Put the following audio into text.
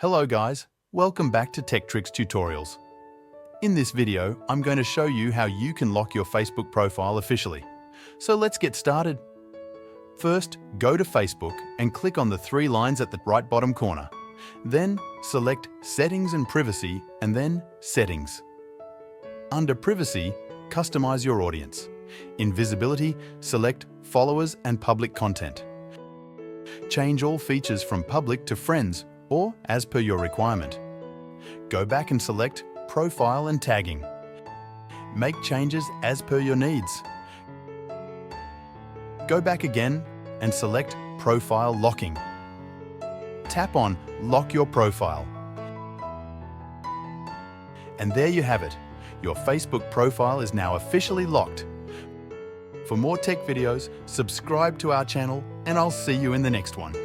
Hello guys, welcome back to Tech Tricks Tutorials. In this video, I'm going to show you how you can lock your Facebook profile officially. So let's get started. First, go to Facebook and click on the three lines at the right bottom corner. Then select Settings and Privacy and then Settings. Under Privacy, customize your audience. In Visibility, select Followers and Public Content. Change all features from Public to Friends or as per your requirement. Go back and select Profile and Tagging. Make changes as per your needs. Go back again and select Profile Locking. Tap on Lock Your Profile. And there you have it. Your Facebook profile is now officially locked. For more tech videos, subscribe to our channel and I'll see you in the next one.